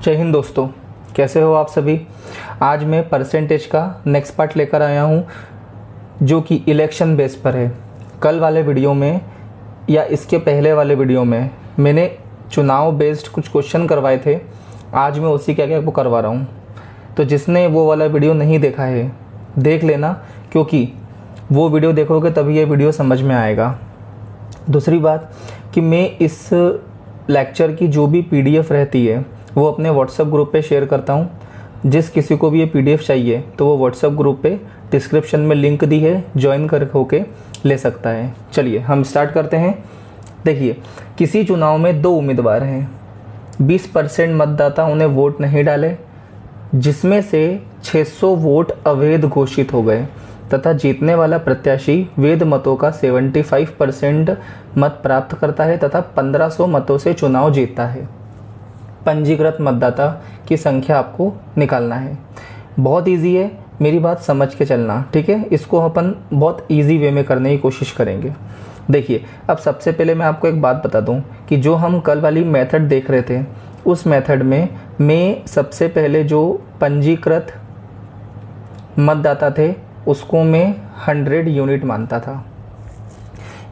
जय हिंद दोस्तों, कैसे हो आप सभी। आज मैं परसेंटेज का नेक्स्ट पार्ट लेकर आया हूँ जो कि इलेक्शन बेस पर है। कल वाले वीडियो में या इसके पहले वाले वीडियो में मैंने चुनाव बेस्ड कुछ क्वेश्चन करवाए थे। आज मैं उसी क्या वो करवा रहा हूँ। तो जिसने वो वाला वीडियो नहीं देखा है देख लेना, क्योंकि वो वीडियो देखोगे तभी ये वीडियो समझ में आएगा। दूसरी बात कि मैं इस लेक्चर की जो भी पीडीएफ रहती है वो अपने व्हाट्सएप ग्रुप पे शेयर करता हूँ। जिस किसी को भी ये पीडीएफ चाहिए तो वो व्हाट्सएप ग्रुप पे डिस्क्रिप्शन में लिंक दी है, ज्वाइन कर होके ले सकता है। चलिए हम स्टार्ट करते हैं। देखिए, किसी चुनाव में दो उम्मीदवार हैं, 20% मतदाता उन्हें वोट नहीं डाले, जिसमें से 600 वोट अवैध घोषित हो गए तथा जीतने वाला प्रत्याशी वैध मतों का 75% मत प्राप्त करता है तथा 1500 मतों से चुनाव जीतता है। पंजीकृत मतदाता की संख्या आपको निकालना है। बहुत इजी है, मेरी बात समझ के चलना, ठीक है। इसको अपन बहुत इजी वे में करने की कोशिश करेंगे। देखिए, अब सबसे पहले मैं आपको एक बात बता दूं कि जो हम कल वाली मेथड देख रहे थे उस मेथड में मैं सबसे पहले जो पंजीकृत मतदाता थे उसको मैं 100 यूनिट मानता था।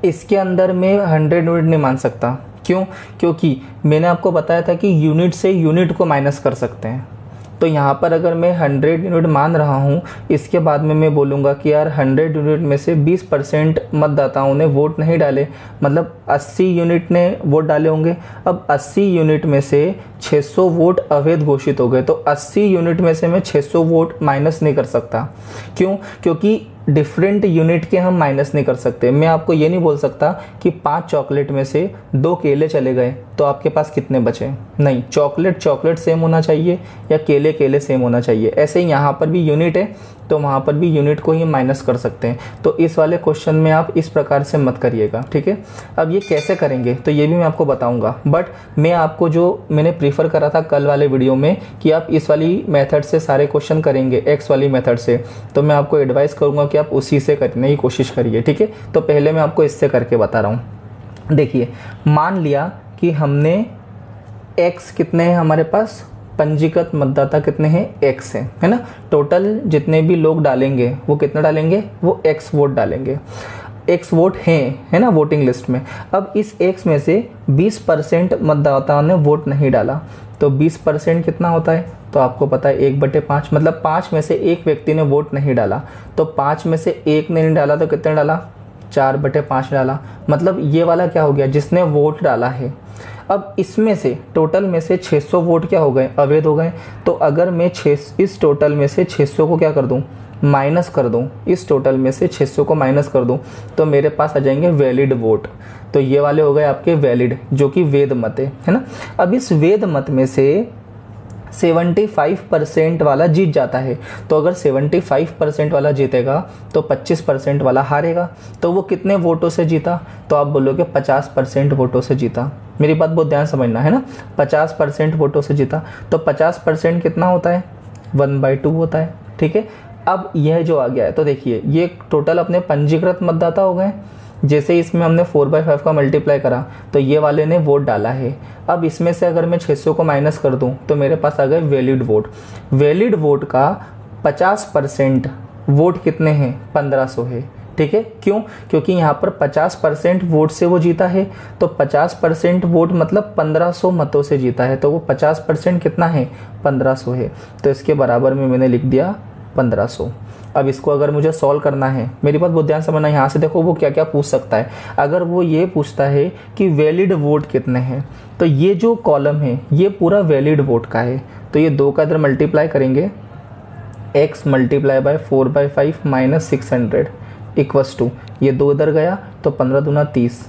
इसके अंदर मैं 100 यूनिट नहीं मान सकता। क्यों? क्योंकि मैंने आपको बताया था कि यूनिट से यूनिट को माइनस कर सकते हैं। तो यहाँ पर अगर मैं 100 यूनिट मान रहा हूँ, इसके बाद में मैं बोलूँगा कि यार 100 यूनिट में से 20% मतदाताओं ने वोट नहीं डाले, मतलब 80 यूनिट ने वोट डाले होंगे। अब 80 यूनिट में से 600 वोट अवैध घोषित हो गए, तो 80 यूनिट में से मैं 600 वोट माइनस नहीं कर सकता। क्यों? क्योंकि डिफरेंट यूनिट के हम माइनस नहीं कर सकते। मैं आपको ये नहीं बोल सकता कि 5 चॉकलेट में से 2 केले चले गए तो आपके पास कितने बचे। नहीं, चॉकलेट सेम होना चाहिए या केले सेम होना चाहिए। ऐसे ही यहाँ पर भी यूनिट है तो वहाँ पर भी यूनिट को ही माइनस कर सकते हैं। तो इस वाले क्वेश्चन में आप इस प्रकार से मत करिएगा, ठीक है। अब ये कैसे करेंगे तो ये भी मैं आपको बताऊंगा, बट मैं आपको जो मैंने प्रीफर करा था कल वाले वीडियो में कि आप इस वाली मेथड से सारे क्वेश्चन करेंगे, एक्स वाली मेथड से, तो मैं आपको एडवाइस करूंगा कि आप उसी से करने की कोशिश करिए, ठीक है। तो पहले मैं आपको इससे करके बता रहा हूँ। देखिए, मान लिया कि हमने एक्स कितने हैं हमारे पास, पंजीकृत मतदाता कितने हैं, एक्स है ना। टोटल जितने भी लोग डालेंगे वो कितना डालेंगे, वो एक्स वोट डालेंगे। एक्स वोट हैं, है ना, वोटिंग लिस्ट में। अब इस एक्स में से 20% मतदाताओं ने वोट नहीं डाला, तो 20% कितना होता है, तो आपको पता है 1/5, मतलब 5 में से एक व्यक्ति ने वोट नहीं डाला, तो 5 में से एक ने नहीं डाला तो कितने डाला, 4/5 डाला। मतलब ये वाला क्या हो गया, जिसने वोट डाला है। अब इसमें से टोटल में से 600 वोट क्या हो गए, अवैध हो गए। तो अगर मैं इस टोटल में से 600 को क्या कर दूं, माइनस कर दूं, इस टोटल में से 600 को माइनस कर दूं, तो मेरे पास आ जाएंगे वैलिड वोट। तो ये वाले हो गए आपके वैलिड, जो कि वैध मत है ना। अब इस वैध मत में से 75% वाला जीत जाता है। तो अगर 75% वाला जीतेगा तो 25% वाला हारेगा। तो वो कितने वोटों से जीता, तो आप बोलोगे 50% वोटों से जीता। मेरी बात बहुत ध्यान समझना है ना, 50% वोटों से जीता। तो 50% कितना होता है, 1/2 होता है, ठीक है। अब यह जो आ गया है, तो देखिए ये टोटल अपने पंजीकृत मतदाता हो गए। जैसे इसमें हमने 4/5 का मल्टीप्लाई करा तो ये वाले ने वोट डाला है। अब इसमें से अगर मैं 600 को माइनस कर दूं तो मेरे पास आ गए वैलिड वोट। वैलिड वोट का 50% वोट कितने हैं, 1500 है, ठीक है। क्यों? क्योंकि यहाँ पर 50% वोट से वो जीता है, तो 50% वोट मतलब 1500 मतों से जीता है, तो वो 50% कितना है, 1500 है। तो इसके बराबर में मैंने लिख दिया 1500। अब इसको अगर मुझे सॉल्व करना है, मेरी बात बहुत ध्यान समझना, यहाँ से देखो वो क्या क्या पूछ सकता है। अगर वो ये पूछता है कि वैलिड वोट कितने हैं, तो ये जो कॉलम है ये पूरा वैलिड वोट का है। तो ये 2 का इधर मल्टीप्लाई करेंगे, x multiply by 4/5 minus 600 equals to, ये 2 इधर गया तो 15 दूना 30,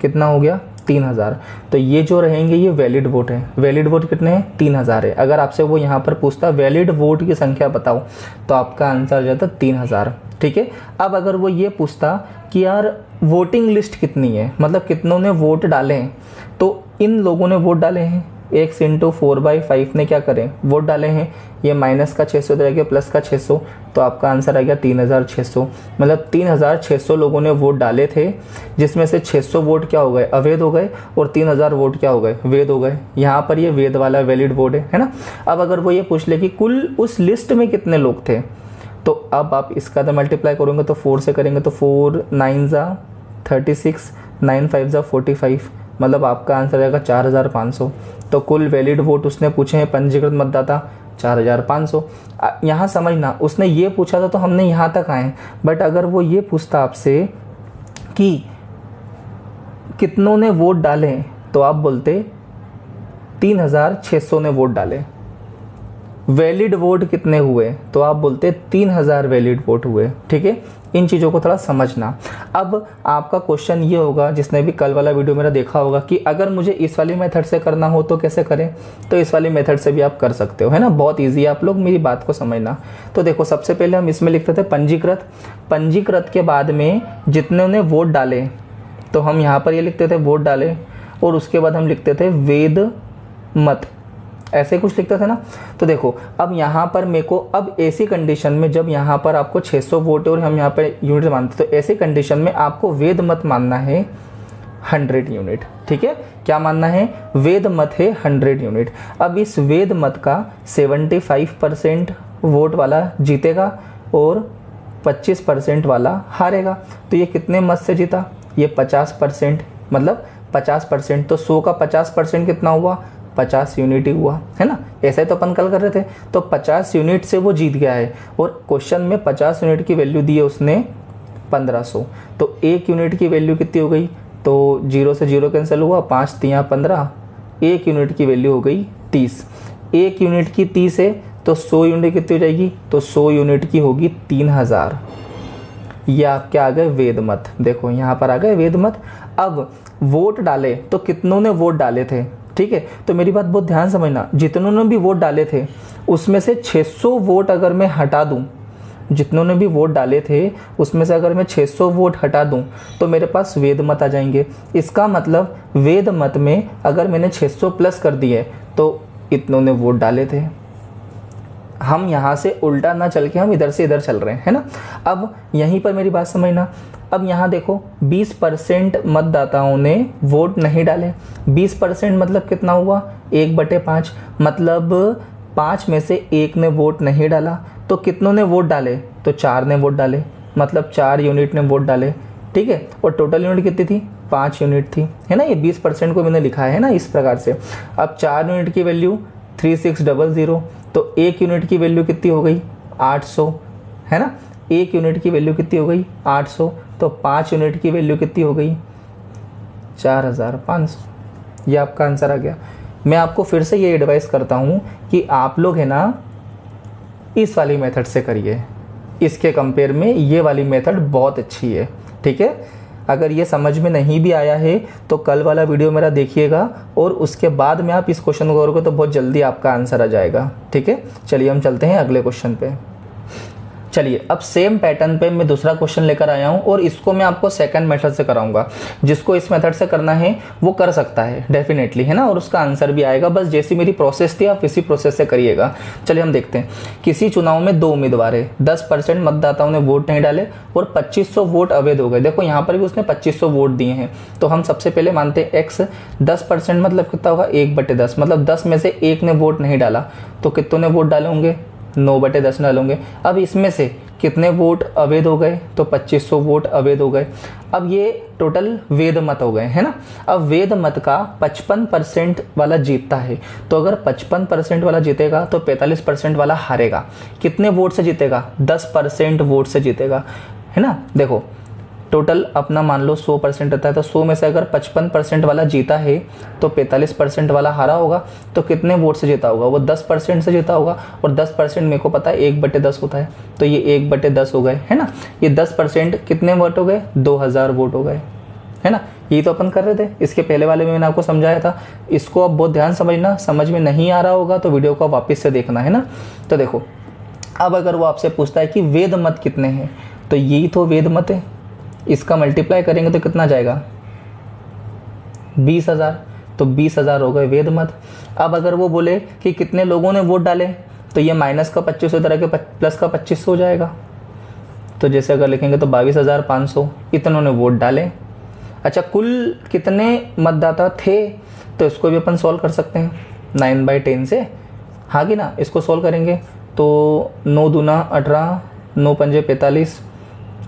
कितना हो गया, 3000। तो ये जो रहेंगे ये वैलिड वोट है। वैलिड वोट कितने हैं, 3000 है। अगर आपसे वो यहाँ पर पूछता वैलिड वोट की संख्या बताओ, तो आपका आंसर आ जाता 3000, ठीक है। अब अगर वो ये पूछता कि यार वोटिंग लिस्ट कितनी है, मतलब कितनों ने वोट डाले हैं, तो इन लोगों ने वोट डाले हैं, x इंटू 4/5 ने क्या करें, वोट डाले हैं। ये माइनस का 600 इधर आ गया, प्लस का 600, तो आपका आंसर आ गया 3600। मतलब 3600 लोगों ने वोट डाले थे, जिसमें से 600 वोट क्या हो गए, अवैध हो गए, और 3000 वोट क्या हो गए, वैध हो गए। यहाँ पर ये वैध वाला वैलिड वोट है ना। अब अगर वो ये पूछ ले कि कुल उस लिस्ट में कितने लोग थे, तो अब आप इसका तो मल्टीप्लाई करोगे तो 4 से करेंगे तो 4 9 जा 36, 9 5 जा 45, मतलब आपका आंसर आएगा 4500। तो कुल वैलिड वोट उसने पूछे हैं पंजीकृत मतदाता 4500। यहाँ समझना, उसने ये पूछा था तो हमने यहाँ तक आए, बट अगर वो ये पूछता आपसे कि कितनों ने वोट डाले, तो आप बोलते 3600 ने वोट डाले। वैलिड वोट कितने हुए, तो आप बोलते 3000 वैलिड वोट हुए। ठीक है, इन चीज़ों को थोड़ा समझना। अब आपका क्वेश्चन ये होगा, जिसने भी कल वाला वीडियो मेरा देखा होगा, कि अगर मुझे इस वाली मेथड से करना हो तो कैसे करें। तो इस वाली मेथड से भी आप कर सकते हो, है ना, बहुत ईजी है। आप लोग मेरी बात को समझना। तो देखो, सबसे पहले हम इसमें लिखते थे पंजीकृत। पंजीकृत के बाद में जितने ने वोट डाले, तो हम यहाँ पर ये लिखते थे वोट डाले, और उसके बाद हम लिखते थे वेद मत, ऐसे कुछ लिखते थे ना। तो देखो, अब यहाँ पर मेरे को, अब ऐसी कंडीशन में जब यहाँ पर आपको 600 वोट है और हम यहाँ पर यूनिट मानते, तो ऐसी कंडीशन में आपको वेद मत मानना है 100 यूनिट। ठीक है, क्या मानना है, वेद मत है 100 यूनिट। अब इस वेद मत का 75% वोट वाला जीतेगा और 25% वाला हारेगा। तो ये कितने मत से जीता, ये 50%, मतलब 50%, तो 100 का 50% कितना हुआ, 50 यूनिट ही हुआ, है ना। ऐसा ही तो अपन कल कर रहे थे। तो 50 यूनिट से वो जीत गया है, और क्वेश्चन में 50 यूनिट की वैल्यू दी है उसने 1500। तो 1 यूनिट की वैल्यू कितनी हो गई, तो 0 से 0 कैंसिल हुआ, 5 3 15, 1 यूनिट की वैल्यू हो गई 30। 1 यूनिट की 30 है, तो 100 यूनिट कितनी हो जाएगी, तो 100 यूनिट की होगी 3000। ये आपके आ गए वेद मत। देखो यहाँ पर आ गए वेद मत। अब वोट डाले, तो कितनों ने वोट डाले थे, ठीक है। तो मेरी बात बहुत ध्यान समझना, जितनों ने भी वोट डाले थे उसमें से 600 वोट अगर मैं हटा दूं, जितनों ने भी वोट डाले थे उसमें से अगर मैं 600 वोट हटा दूं, तो मेरे पास वेद मत आ जाएंगे। इसका मतलब वेद मत में अगर मैंने 600 प्लस कर दिए तो इतनों ने वोट डाले थे। हम यहाँ से उल्टा ना चल के हम इधर से इधर चल रहे हैं, है ना। अब यहीं पर मेरी बात समझना। अब यहाँ देखो, 20% मतदाताओं ने वोट नहीं डाले। 20% मतलब कितना हुआ, 1/5, मतलब 5 में से 1 ने वोट नहीं डाला। तो कितनों ने वोट डाले, तो 4 ने वोट डाले, मतलब 4 यूनिट ने वोट डाले। ठीक है, और टोटल यूनिट कितनी थी, 5 यूनिट थी, है ना। ये 20% को मैंने लिखा है ना इस प्रकार से। अब 4 यूनिट की वैल्यू 3600, तो 1 यूनिट की वैल्यू कितनी हो गई, 800, है ना। 1 यूनिट की वैल्यू कितनी हो गई, 800, तो 5 यूनिट की वैल्यू कितनी हो गई, 4500। ये आपका आंसर आ गया। मैं आपको फिर से ये एडवाइस करता हूँ कि आप लोग है ना इस वाली मेथड से करिए, इसके कंपेयर में ये वाली मेथड बहुत अच्छी है। ठीक है, अगर ये समझ में नहीं भी आया है तो कल वाला वीडियो मेरा देखिएगा, और उसके बाद में आप इस क्वेश्चन को करोगे तो बहुत जल्दी आपका आंसर आ जाएगा। ठीक है, चलिए हम चलते हैं अगले क्वेश्चन पे। चलिए, अब सेम पैटर्न पे मैं दूसरा क्वेश्चन लेकर आया हूं, और इसको मैं आपको सेकंड मेथड से कराऊंगा। जिसको इस मेथड से करना है वो कर सकता है डेफिनेटली, है ना, और उसका आंसर भी आएगा। बस जैसी मेरी प्रोसेस थी आप इसी प्रोसेस से करिएगा। चलिए हम देखते हैं। किसी चुनाव में 2 उम्मीदवार है, 10% मतदाताओं ने वोट नहीं डाले और 2500 वोट अवैध हो गए। देखो यहाँ पर भी उसने 2500 वोट दिए हैं। तो हम सबसे पहले मानते हैं x, 10% मतलब कितना होगा, 1/10, मतलब 10 में से 1 ने वोट नहीं डाला, तो कितनों ने वोट डाले होंगे, 9/10 डालोगे। अब इसमें से कितने वोट अवैध हो गए, तो 2500 वोट अवैध हो गए। अब ये टोटल वेद मत हो गए, है ना। अब वेद मत का 55% वाला जीतता है, तो अगर 55% वाला जीतेगा तो 45% वाला हारेगा। कितने वोट से जीतेगा, 10% वोट से जीतेगा, है ना। देखो टोटल अपना मान लो 100% रहता है, तो 100 में से अगर 55% वाला जीता है तो 45% वाला हारा होगा। तो कितने वोट से जीता होगा, वो 10% से जीता होगा, और 10% मेरे को पता है 1/10 होता है, तो ये 1/10 हो गए, है ना। ये 10% कितने वोट हो गए, 2000 वोट हो गए, है ना। यही तो अपन कर रहे थे, इसके पहले वाले में मैंने आपको समझाया था। इसको आप बहुत ध्यान समझना, समझ में नहीं आ रहा होगा तो वीडियो को वापस से देखना, है ना। तो देखो, अब अगर वो आपसे पूछता है कि वेद मत कितने हैं, तो यही तो वेद मत है। इसका मल्टीप्लाई करेंगे तो कितना जाएगा, 20000। तो 20,000 हो गए वेद मत। अब अगर वो बोले कि कितने लोगों ने वोट डाले, तो ये माइनस का 2500 तरह के प्लस का 2500 हो जाएगा। तो जैसे अगर लिखेंगे तो 22,500 इतनों ने वोट डाले। अच्छा, कुल कितने मतदाता थे, तो इसको भी अपन सॉल्व कर सकते हैं 9/10 से, हाँ कि ना। इसको सॉल्व करेंगे तो 9 दूना 18, 9 पंजे 45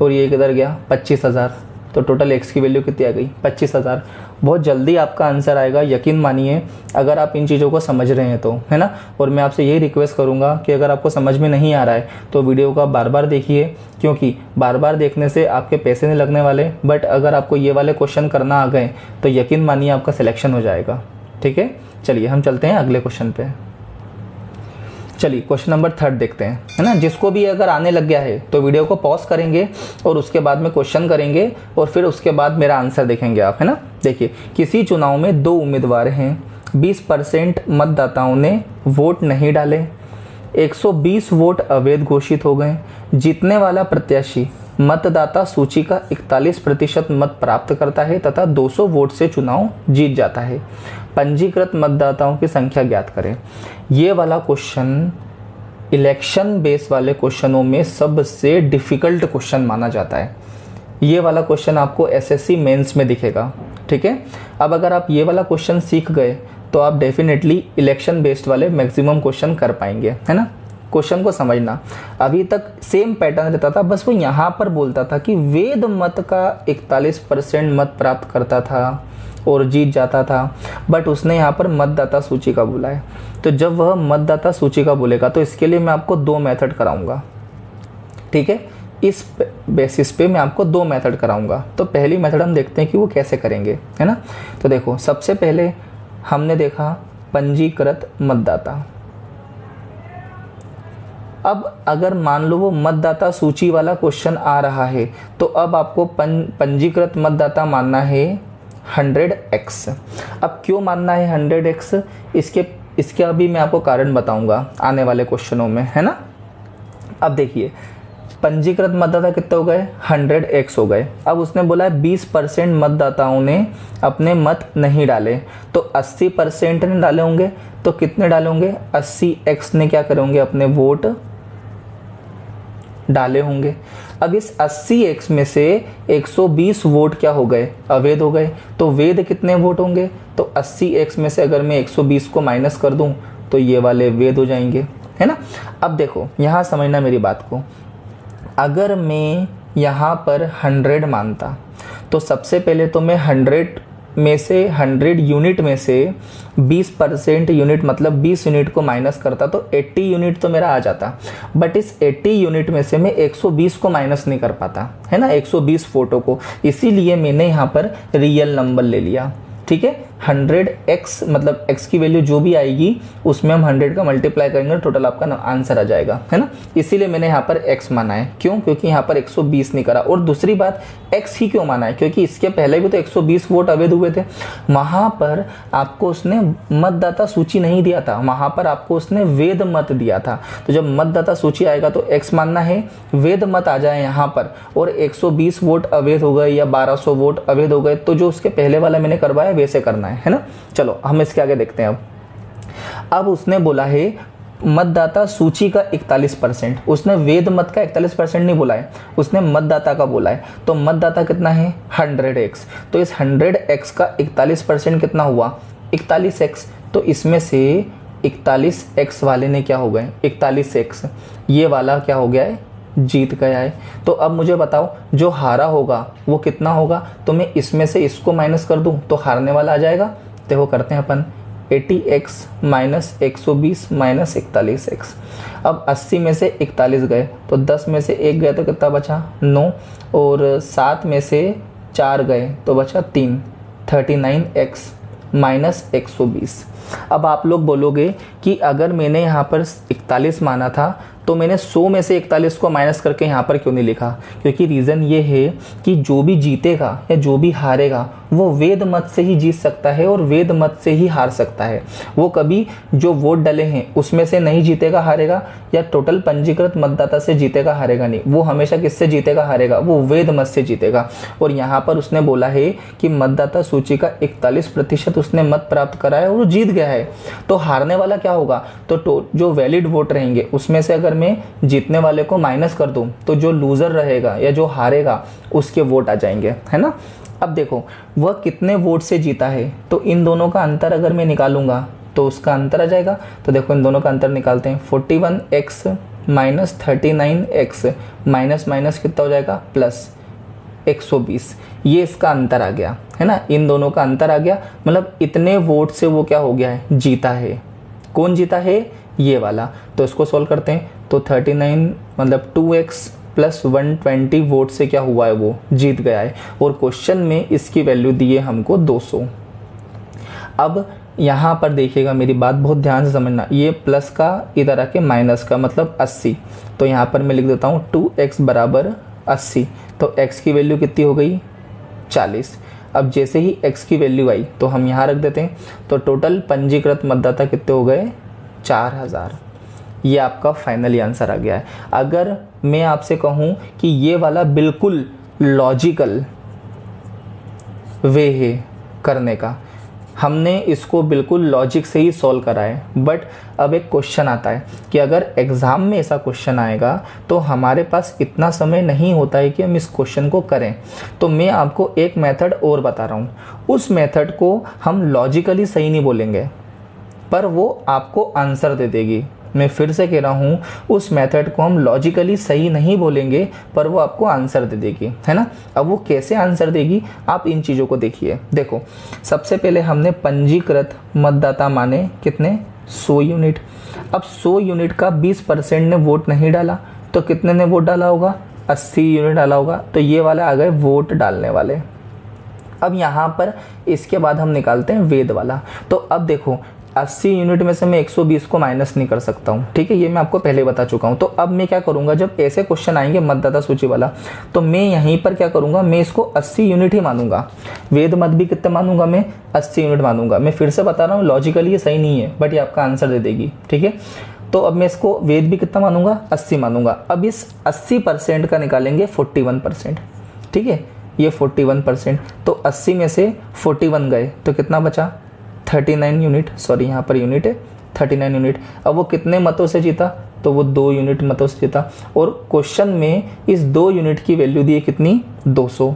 और ये किधर गया 25,000। तो टोटल एक्स की वैल्यू कितनी आ गई 25,000। बहुत जल्दी आपका आंसर आएगा, यकीन मानिए, अगर आप इन चीज़ों को समझ रहे हैं तो, है ना। और मैं आपसे यही रिक्वेस्ट करूंगा कि अगर आपको समझ में नहीं आ रहा है तो वीडियो का बार बार देखिए, क्योंकि बार बार देखने से आपके पैसे नहीं लगने वाले, बट अगर आपको ये वाले क्वेश्चन करना आ गए तो यकीन मानिए आपका सिलेक्शन हो जाएगा। ठीक है, चलिए हम चलते हैं अगले क्वेश्चन पे। चलिए क्वेश्चन नंबर 3 देखते हैं, है ना। जिसको भी अगर आने लग गया है तो वीडियो को पॉज करेंगे और उसके बाद में क्वेश्चन करेंगे और फिर उसके बाद मेरा आंसर देखेंगे आप, है ना। देखिए, किसी चुनाव में 2 उम्मीदवार हैं, 20% मतदाताओं ने वोट नहीं डाले, 120 वोट अवैध घोषित हो गए। जीतने वाला प्रत्याशी मतदाता सूची का 41% मत प्राप्त करता है तथा 200 वोट से चुनाव जीत जाता है। पंजीकृत मतदाताओं की संख्या ज्ञात करें। ये वाला क्वेश्चन इलेक्शन बेस वाले क्वेश्चनों में सबसे डिफिकल्ट क्वेश्चन माना जाता है। ये वाला क्वेश्चन आपको एसएससी मेंस में दिखेगा। ठीक है, अब अगर आप ये वाला क्वेश्चन सीख गए तो आप डेफिनेटली इलेक्शन बेस्ड वाले मैक्सिमम क्वेश्चन कर पाएंगे, है ना। क्वेश्चन को समझना, अभी तक सेम पैटर्न रहता था, बस वो यहाँ पर बोलता था कि वेद मत का 41% मत प्राप्त करता था और जीत जाता था, बट उसने यहाँ पर मतदाता सूची का बोला है। तो जब वह मतदाता सूची का बोलेगा तो इसके लिए मैं आपको 2 मेथड कराऊंगा। ठीक है, इस बेसिस पे मैं आपको 2 मेथड कराऊंगा। तो पहली मेथड हम देखते हैं कि वो कैसे करेंगे, है ना। तो देखो, सबसे पहले हमने देखा पंजीकृत मतदाता। अब अगर मान लो वो मतदाता सूची वाला क्वेश्चन आ रहा है तो अब आपको पंजीकृत मतदाता मानना है 100x। अब क्यों मानना है 100x, इसके अभी मैं आपको कारण बताऊंगा आने वाले क्वेश्चनों में, है ना। अब देखिए, पंजीकृत मतदाता कितने हो गए 100x हो गए। अब उसने बोला है 20% मतदाताओं ने अपने मत नहीं डाले, तो 80% ने डाले होंगे। तो कितने डाले होंगे 80x ने क्या करेंगे अपने वोट डाले होंगे। अब इस 80x में से 120 वोट क्या हो गए अवैध हो गए। तो वैध कितने वोट होंगे, तो 80x में से अगर मैं 120 को माइनस कर दूं तो ये वाले वैध हो जाएंगे, है ना। अब देखो, यहाँ समझना मेरी बात को, अगर मैं यहाँ पर 100 मानता तो सबसे पहले तो मैं 100 में से 100 यूनिट में से 20% यूनिट मतलब 20 यूनिट को माइनस करता तो 80 यूनिट तो मेरा आ जाता। बट इस 80 यूनिट में से मैं 120 को माइनस नहीं कर पाता, है ना, 120 फोटो को। इसीलिए मैंने यहाँ पर रियल नंबर ले लिया। ठीक है, 100x मतलब x की वैल्यू जो भी आएगी उसमें हम 100 का मल्टीप्लाई करेंगे, टोटल आपका आंसर आ जाएगा, है ना। इसीलिए मैंने यहाँ पर x माना है। क्यों, क्योंकि यहाँ पर 120 नहीं करा। और दूसरी बात, x ही क्यों माना है, क्योंकि इसके पहले भी तो 120 वोट अवैध हुए थे। वहां पर आपको उसने मतदाता सूची नहीं दिया था, वहां पर आपको उसने वेद मत दिया था। तो जब मतदाता सूची आएगा तो x मानना है, वेद मत आ जाए यहाँ पर और 120 वोट अवैध हो गए या 1200 वोट अवैध हो गए, तो जो उसके पहले वाला मैंने करवाया वैसे करना है ना। चलो हम इसके आगे देखते हैं। अब उसने बोला है मतदाता सूची का 41%, उसने वेद मत का 41% नहीं बोला है, उसने मतदाता का बोला है। तो मतदाता कितना है 100x, तो इस 100x का 41% कितना हुआ 41x। तो इसमें से 41x वाले ने क्या हो गए 41x, ये वाला क्या हो गया है जीत गया है। तो अब मुझे बताओ जो हारा होगा वो कितना होगा, तो मैं इसमें से इसको माइनस कर दूं तो हारने वाला आ जाएगा। देखो करते हैं अपन 80x माइनस 120 माइनस 41x। अब 80 में से 41 गए तो 10 में से 1 गए तो कितना बचा 9 और 7 में से 4 गए तो बचा 3, 39x माइनस 120। अब आप लोग बोलोगे कि अगर मैंने यहाँ पर 41 माना था तो मैंने 100 में से 41 को माइनस करके यहाँ पर क्यों नहीं लिखा, क्योंकि रीज़न ये है कि जो भी जीतेगा या जो भी हारेगा वो वेद मत से ही जीत सकता है और वेद मत से ही हार सकता है। वो कभी जो वोट डले हैं उसमें से नहीं जीतेगा हारेगा, या टोटल पंजीकृत मतदाता से जीतेगा हारेगा नहीं। वो हमेशा किससे जीतेगा हारेगा? वो वेद मत से जीतेगा। और यहाँ पर उसने बोला है कि मतदाता सूची का 41% उसने मत प्राप्त करा है और वो जीत गया है। तो हारने वाला क्या होगा? तो जो वैलिड वोट रहेंगे उसमें से अगर मैं जीतने वाले को माइनस कर दूं तो जो लूजर रहेगा या जो हारेगा उसके वोट आ जाएंगे, है ना। अब देखो वह कितने वोट से जीता है, तो इन दोनों का अंतर अगर मैं निकालूंगा तो उसका अंतर आ जाएगा। तो देखो इन दोनों का अंतर निकालते हैं, 41x minus 39x minus minus कितना हो जाएगा? प्लस 120। ये इसका अंतर आ गया, है ना। इन दोनों का अंतर आ गया, मतलब इतने वोट से वो क्या हो गया है? जीता है। कौन जीता है? ये वाला। तो इसको सोल्व करते हैं, तो 39 मतलब 2x प्लस 120 वोट से क्या हुआ है? वो जीत गया है। और क्वेश्चन में इसकी वैल्यू दी है हमको 200। अब यहाँ पर देखिएगा, मेरी बात बहुत ध्यान से समझना, ये प्लस का इधर आके माइनस का मतलब 80। तो यहाँ पर मैं लिख देता हूँ 2x बराबर 80। तो x की वैल्यू कितनी हो गई? 40। अब जैसे ही x की वैल्यू आई तो हम यहाँ रख देते हैं। तो टोटल पंजीकृत मतदाता कितने हो गए? 4000। ये आपका फाइनली आंसर आ गया है। अगर मैं आपसे कहूँ कि ये वाला बिल्कुल लॉजिकल वे है करने का, हमने इसको बिल्कुल लॉजिक से ही सॉल्व करा है। बट अब एक क्वेश्चन आता है कि अगर एग्ज़ाम में ऐसा क्वेश्चन आएगा तो हमारे पास इतना समय नहीं होता है कि हम इस क्वेश्चन को करें। तो मैं आपको एक मेथड और बता रहा हूँ, उस मेथड को हम लॉजिकली सही नहीं बोलेंगे पर वो आपको आंसर दे देगी। मैं फिर से कह रहा हूँ, उस मेथड को हम लॉजिकली सही नहीं बोलेंगे पर वो आपको आंसर दे देगी, है ना। अब वो कैसे आंसर देगी, आप इन चीज़ों को देखिए। देखो सबसे पहले हमने पंजीकृत मतदाता माने कितने? 100 यूनिट। अब 100 यूनिट का 20% ने वोट नहीं डाला तो कितने ने वोट डाला होगा? 80 यूनिट डाला होगा। तो ये वाला आ गए वोट डालने वाले। अब यहाँ पर इसके बाद हम निकालते हैं वेद वाला। तो अब देखो 80 यूनिट में से मैं 120 को माइनस नहीं कर सकता हूँ, ठीक है, ये मैं आपको पहले बता चुका हूँ। तो अब मैं क्या करूँगा, जब ऐसे क्वेश्चन आएंगे मतदाता सूची वाला, तो मैं यहीं पर क्या करूँगा, मैं इसको 80 यूनिट ही मानूंगा। वेद मत भी कितने मानूंगा मैं? 80 यूनिट मानूंगा। मैं फिर से बता रहा हूँ लॉजिकली ये सही नहीं है बट ये आपका आंसर दे देगी, ठीक है। तो अब मैं इसको वेद भी कितना मानूंगा? 80 मानूंगा। अब इस 80% का निकालेंगे 41%, ठीक है, ये 41%। तो 80 में से 41 गए तो कितना बचा? 39 यूनिट, सॉरी यहाँ पर यूनिट है, 39 यूनिट। अब वो कितने मतों से जीता? तो वो 2 यूनिट मतों से जीता। और क्वेश्चन में इस 2 यूनिट की वैल्यू दी है कितनी? 200,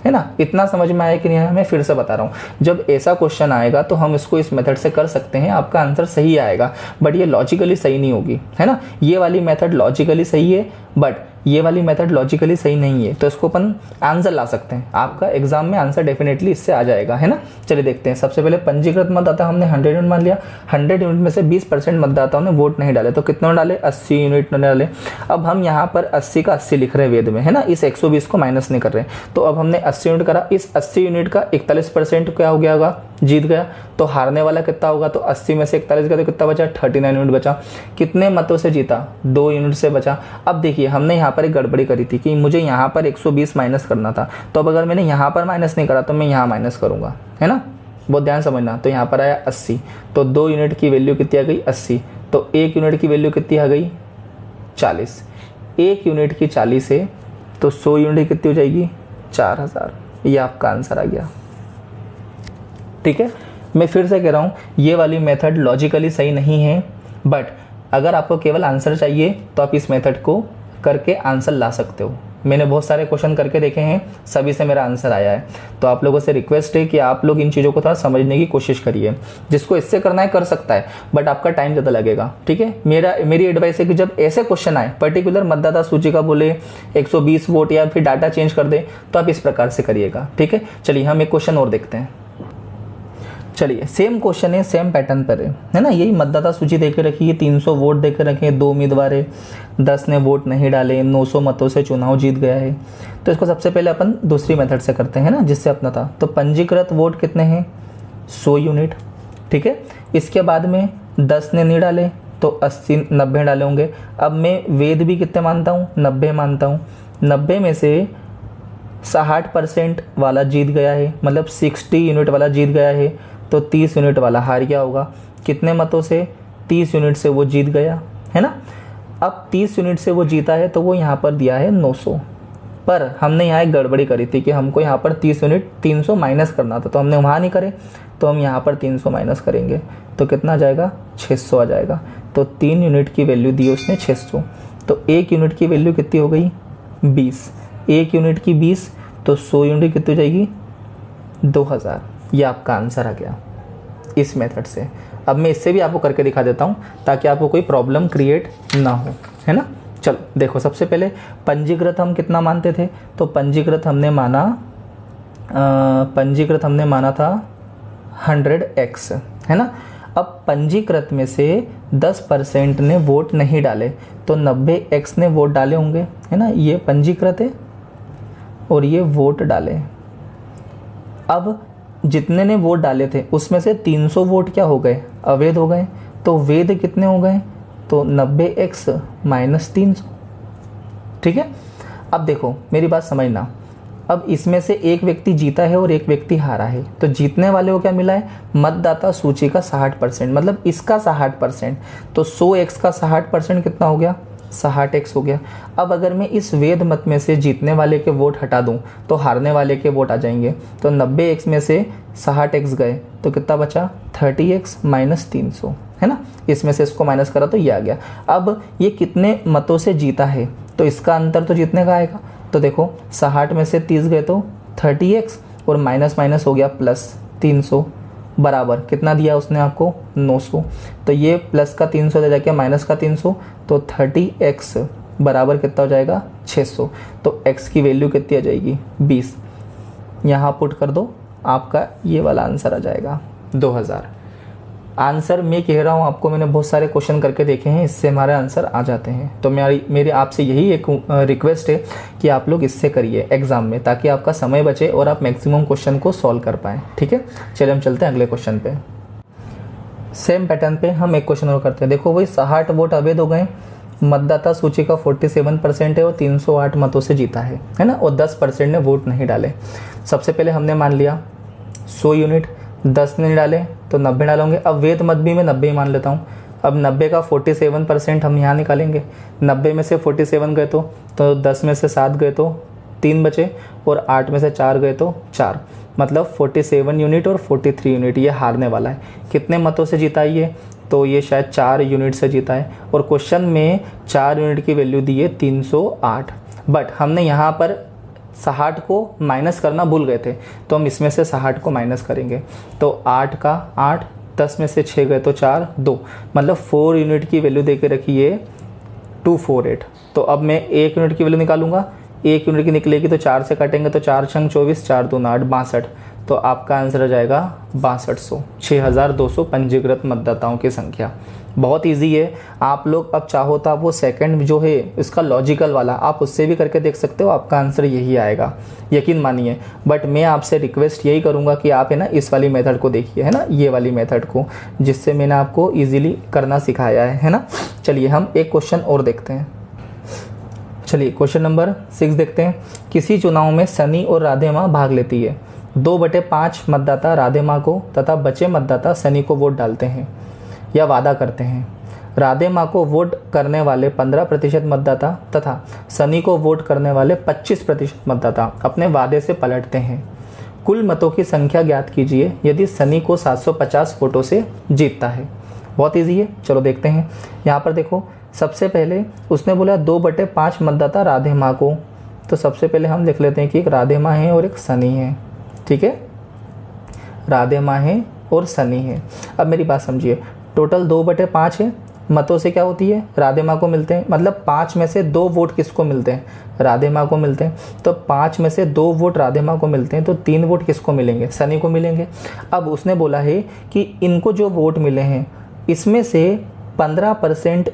है ना। इतना समझ में आया कि नहीं आया? मैं फिर से बता रहा हूँ, जब ऐसा क्वेश्चन आएगा तो हम इसको इस मेथड से कर सकते हैं, आपका आंसर सही आएगा बट ये लॉजिकली सही नहीं होगी, है ना। ये वाली मेथड लॉजिकली सही है बट ये वाली मेथड लॉजिकली सही नहीं है। तो इसको अपन आंसर ला सकते हैं, आपका एग्जाम में आंसर डेफिनेटली इससे आ जाएगा, है ना। चलिए देखते हैं। सबसे पहले पंजीकृत मतदाता हमने 100 यूनिट मान लिया। 100 यूनिट में से 20% मतदाताओं ने वोट नहीं डाले तो कितने डाले? 80 यूनिट ने डाले। अब हम यहाँ पर 80 का 80 लिख रहे हैं वेद में, है ना, इस 120 को माइनस नहीं कर रहे। तो अब हमने 80 यूनिट करा, इस 80 यूनिट का 41% क्या हो गया होगा? जीत गया। तो हारने वाला कितना होगा? तो 80 में से 41 गया तो कितना बचा? 39 यूनिट बचा। कितने मतों से जीता? 2 यूनिट से बचा। अब देखिए हमने यहाँ पर एक गड़बड़ी करी थी कि मुझे यहाँ पर 120 माइनस करना था। तो अब अगर मैंने यहाँ पर माइनस नहीं करा तो मैं यहाँ माइनस करूँगा, है ना, बहुत ध्यान समझना। तो यहाँ पर आया 80, तो 2 यूनिट की वैल्यू कितनी आ गई? 80। तो 1 यूनिट की वैल्यू कितनी आ गई? 40। 1 यूनिट की 40 है तो 100 यूनिट कितनी हो जाएगी? 4000। ये आपका आंसर आ गया, ठीक है। मैं फिर से कह रहा हूँ, ये वाली मेथड लॉजिकली सही नहीं है बट अगर आपको केवल आंसर चाहिए तो आप इस मेथड को करके आंसर ला सकते हो। मैंने बहुत सारे क्वेश्चन करके देखे हैं, सभी से मेरा आंसर आया है। तो आप लोगों से रिक्वेस्ट है कि आप लोग इन चीज़ों को थोड़ा समझने की कोशिश करिए। जिसको इससे करना है कर सकता है बट आपका टाइम ज़्यादा लगेगा, ठीक है। मेरी एडवाइस है कि जब ऐसे क्वेश्चन आए, पर्टिकुलर मतदाता सूची का बोले 120 वोट या फिर डाटा चेंज कर दे, तो आप इस प्रकार से करिएगा, ठीक है। चलिए हम एक क्वेश्चन और देखते हैं। चलिए सेम क्वेश्चन है, सेम पैटर्न पर है ना। यही मतदाता सूची देकर रखी है, 300 वोट देकर रखे हैं, 2 उम्मीदवार है, 10 ने वोट नहीं डाले, 900 मतों से चुनाव जीत गया है। तो इसको सबसे पहले अपन दूसरी मेथड से करते हैं ना, जिससे अपना था। तो पंजीकृत वोट कितने हैं? 100 यूनिट, ठीक है। इसके बाद में 10 ने नहीं डाले तो 80 90 डाले होंगे। अब मैं वेद भी कितने मानता हूँ? 90 मानता हूँ। 90 में से 60% वाला जीत गया है, मतलब 60 यूनिट वाला जीत गया है, तो 30 यूनिट वाला हार गया होगा। कितने मतों से? 30 यूनिट से वो जीत गया है ना। अब 30 यूनिट से वो जीता है तो वो यहाँ पर दिया है 900, पर हमने यहाँ एक गड़बड़ी करी थी कि हमको यहाँ पर 30 यूनिट 300 माइनस करना था, तो हमने वहाँ नहीं करे, तो हम यहाँ पर 300 माइनस करेंगे तो कितना आ जाएगा? 600 आ जाएगा। तो 3 यूनिट की वैल्यू दी उसने 600, तो 1 यूनिट की वैल्यू कितनी हो गई? 20। 1 यूनिट की 20, तो 100 यूनिट कितनी हो जाएगी? 2000। ये आपका आंसर आ गया इस मेथड से। अब मैं इससे भी आपको करके दिखा देता हूँ ताकि आपको कोई प्रॉब्लम क्रिएट ना हो, है ना। चलो देखो, सबसे पहले पंजीकृत हम कितना मानते थे? तो पंजीकृत हमने माना था 100x, है ना। अब पंजीकृत में से 10% ने वोट नहीं डाले, तो 90x ने वोट डाले होंगे, है ना। ये पंजीकृत है और ये वोट डाले। अब जितने ने वोट डाले थे उसमें से 300 वोट क्या हो गए? अवैध हो गए। तो वैध कितने हो गए? तो 90x माइनस 300, ठीक है। अब देखो मेरी बात समझना, अब इसमें से एक व्यक्ति जीता है और एक व्यक्ति हारा है, तो जीतने वाले को क्या मिला है? मतदाता सूची का 60%, मतलब इसका 60%, तो 100x का 60% कितना हो गया? 60x हो गया। अब अगर मैं इस वैध मत में से जीतने वाले के वोट हटा दूं तो हारने वाले के वोट आ जाएंगे, तो 90x में से 60x गए तो कितना बचा? 30x माइनस 300, है ना। इसमें से इसको माइनस करा तो ये आ गया। अब ये कितने मतों से जीता है, तो इसका अंतर तो जीतने का आएगा। तो देखो 60 में से 30 गए तो 30x, और माइनस माइनस हो गया प्लस 300, बराबर कितना दिया उसने आपको? 900। तो ये प्लस का 300 दे जाके माइनस का 300, तो 30x बराबर कितना हो जाएगा? 600। तो x की वैल्यू कितनी आ जाएगी? 20। यहाँ पुट कर दो, आपका ये वाला आंसर आ जाएगा 2000। आंसर मैं कह रहा हूँ आपको, मैंने बहुत सारे क्वेश्चन करके देखे हैं, इससे हमारे आंसर आ जाते हैं। तो मेरी आपसे यही एक रिक्वेस्ट है कि आप लोग इससे करिए एग्जाम में, ताकि आपका समय बचे और आप मैक्सिमम क्वेश्चन को सॉल्व कर पाएँ, ठीक है। चलिए हम चलते हैं अगले क्वेश्चन पे। सेम पैटर्न पे हम एक क्वेश्चन और करते हैं। देखो वही 60 वोट अवैध हो गए, मतदाता सूची का 47% है और 308 मतों से जीता है ना, और 10% ने वोट नहीं डाले। सबसे पहले हमने मान लिया 100 यूनिट, 10 ने डाले तो 90 डालेंगे। अब वैध मत भी मैं 90 ही मान लेता हूँ। अब 90 का 47% हम यहाँ निकालेंगे। 90 में से 47 गए तो 10 में से 7 गए तो 3 बचे, और 8 में से 4 गए तो 4, मतलब 47 यूनिट और 43 यूनिट ये हारने वाला है। कितने मतों से जीता है ये? तो ये शायद 4 यूनिट से जीता है, और क्वेश्चन में 4 यूनिट की वैल्यू दी है 308, बट हमने यहाँ पर 60 को माइनस करना भूल गए थे, तो हम इसमें से 60 को माइनस करेंगे। तो 8 का 8, 10 में से 6 गए तो 4, 2, मतलब 4 यूनिट की वैल्यू दे के रखी है 248। तो अब मैं 1 यूनिट की वैल्यू निकालूंगा, 1 यूनिट की निकलेगी तो 4 से काटेंगे तो 4 छंग 24, 4 दूना 8, 62। तो आपका आंसर आ जाएगा 6200, 6200 पंजीकृत मतदाताओं की संख्या। बहुत इजी है। आप लोग अब चाहो तो आप वो सेकंड जो है इसका लॉजिकल वाला आप उससे भी करके देख सकते हो, आपका आंसर यही आएगा, यकीन मानिए। बट मैं आपसे रिक्वेस्ट यही करूँगा कि आप है ना इस वाली मेथड को देखिए, है ना, ये वाली मेथड को, जिससे मैंने आपको ईजिली करना सिखाया है ना। चलिए हम एक क्वेश्चन और देखते हैं। चलिए क्वेश्चन नंबर 6 देखते हैं। किसी चुनाव में सनी और राधे माँ भाग लेती है। 2/5 मतदाता राधे माँ को तथा बचे मतदाता सनी को वोट डालते हैं या वादा करते हैं। राधे माँ को वोट करने वाले 15% मतदाता तथा सनी को वोट करने वाले 25% मतदाता अपने वादे से पलटते हैं। कुल मतों की संख्या ज्ञात कीजिए यदि सनी को 750 वोटों से जीतता है। बहुत ईजी है, चलो देखते हैं। यहाँ पर देखो, सबसे पहले उसने बोला 2/5 मतदाता राधे माँ को, तो सबसे पहले हम लिख लेते हैं कि एक राधे माँ है और एक सनी है, ठीक है। राधे माँ है और सनी है। अब मेरी बात समझिए, टोटल 2/5 है, मतों से क्या होती है? राधे माँ को मिलते हैं, मतलब 5 में से 2 वोट किसको मिलते हैं? राधे माँ को मिलते हैं। तो 5 में से 2 वोट राधे माँ को मिलते हैं, तो 3 वोट किसको मिलेंगे? सनी को मिलेंगे। अब उसने बोला है कि इनको जो वोट मिले हैं इसमें से 15%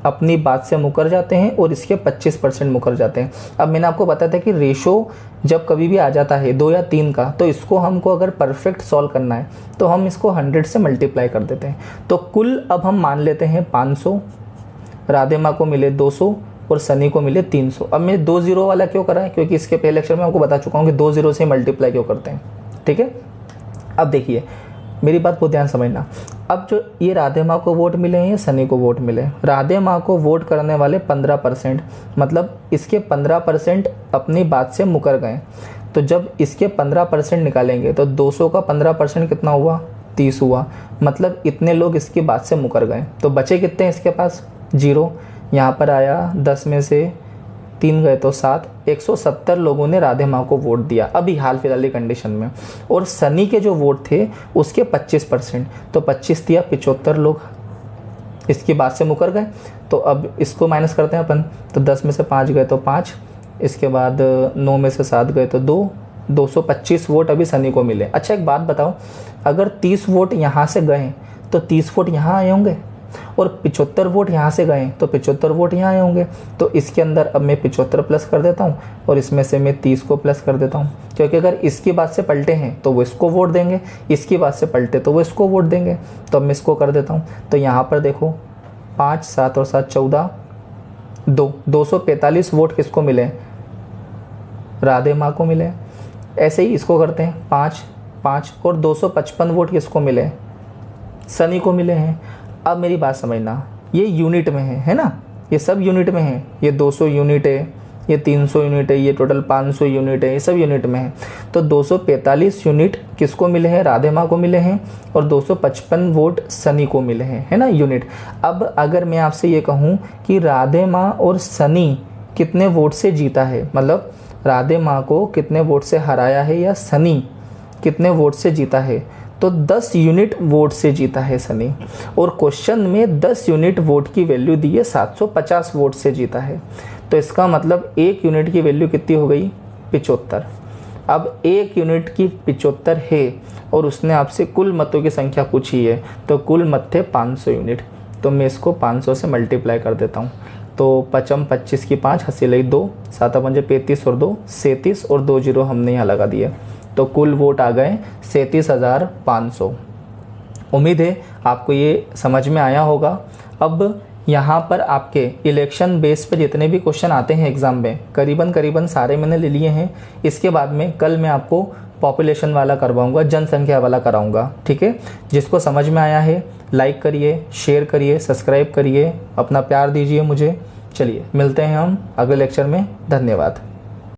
अपनी बात से मुकर जाते हैं और इसके 25% मुकर जाते हैं। अब मैंने आपको बताया था कि रेशो जब कभी भी आ जाता है 2 या 3 का, तो इसको हमको अगर परफेक्ट सॉल्व करना है तो हम इसको 100 से मल्टीप्लाई कर देते हैं। तो कुल अब हम मान लेते हैं 500, राधे माँ को मिले 200, और सनी को मिले 300। अब मैं 2 जीरो वाला क्यों करा है, क्योंकि इसके पहले लेक्चर में आपको बता चुका हूँ कि 2 जीरो से मल्टीप्लाई क्यों करते हैं। ठीक है, अब देखिए मेरी बात को ध्यान समझना। अब जो ये राधे माँ को वोट मिले हैं, ये सनी को वोट मिले। राधे माँ को वोट करने वाले 15%, मतलब इसके 15% अपनी बात से मुकर गए। तो जब इसके 15% निकालेंगे तो 200 का 15% कितना हुआ, 30 हुआ। मतलब इतने लोग इसकी बात से मुकर गए। तो बचे कितने इसके पास, 0। यहाँ पर आया 10 में से 3 गए तो 7। 170 लोगों ने राधे माँ को वोट दिया अभी हाल फिलहाल की कंडीशन में। और सनी के जो वोट थे उसके 25%, तो 25 दिया 75 लोग इसकी बात से मुकर गए। तो अब इसको माइनस करते हैं अपन, तो 10 में से 5 गए तो 5, इसके बाद 9 में से 7 गए तो 2, 225 वोट अभी सनी को मिले। अच्छा एक बात बताओ, अगर 30 वोट यहाँ से गए तो 30 वोट यहाँ आए होंगे, और 75 वोट यहाँ से गए तो 75 वोट यहाँ आए होंगे। तो इसके अंदर अब मैं 75 प्लस कर देता हूँ और इसमें से मैं 30 को प्लस कर देता हूँ, क्योंकि अगर इसकी बात से पलटे हैं तो वो इसको वोट देंगे, इसकी बात से पलटे तो वो इसको वोट देंगे। तो अब मैं इसको कर देता हूँ। तो यहाँ पर देखो 5, 7 और 7 14, 245 वोट किसको मिले, राधे माँ को मिले। ऐसे ही इसको करते हैं 5, 5 और 255 वोट किसको मिले, सनी को मिले हैं। अब मेरी बात समझना, ये यूनिट में है ना, ये सब यूनिट में है। ये 200 यूनिट है, ये 300 यूनिट है, ये टोटल 500 यूनिट है, ये सब यूनिट में है। तो 245 यूनिट किसको मिले हैं, राधे माँ को मिले हैं, और 255 वोट सनी को मिले हैं, है ना यूनिट। अब अगर मैं आपसे ये कहूँ कि राधे माँ और सनी कितने वोट से जीता है, मतलब राधे माँ को कितने वोट से हराया है या सनी कितने वोट से जीता है, तो 10 यूनिट वोट से जीता है सनी। और क्वेश्चन में 10 यूनिट वोट की वैल्यू दी है, 750 वोट से जीता है। तो इसका मतलब 1 यूनिट की वैल्यू कितनी हो गई, 75। अब 1 यूनिट की 75 है और उसने आपसे कुल मतों की संख्या पूछी है, तो कुल मत थे 500 यूनिट। तो मैं इसको 500 से मल्टीप्लाई कर देता हूँ। तो 55 25 की 5 हंसी लगी 2, 7 पंजे 35 और 2 37 और 2 जीरो हमने यहाँ लगा दिए। तो कुल वोट आ गए 37,500। उम्मीद है आपको ये समझ में आया होगा। अब यहाँ पर आपके इलेक्शन बेस पे जितने भी क्वेश्चन आते हैं एग्ज़ाम में, करीबन सारे मैंने ले लिए हैं। इसके बाद में कल मैं आपको पॉपुलेशन वाला करवाऊंगा, जनसंख्या वाला कराऊंगा। ठीक है, जिसको समझ में आया है लाइक करिए, शेयर करिए, सब्सक्राइब करिए, अपना प्यार दीजिए मुझे। चलिए मिलते हैं हम अगले लेक्चर में। धन्यवाद।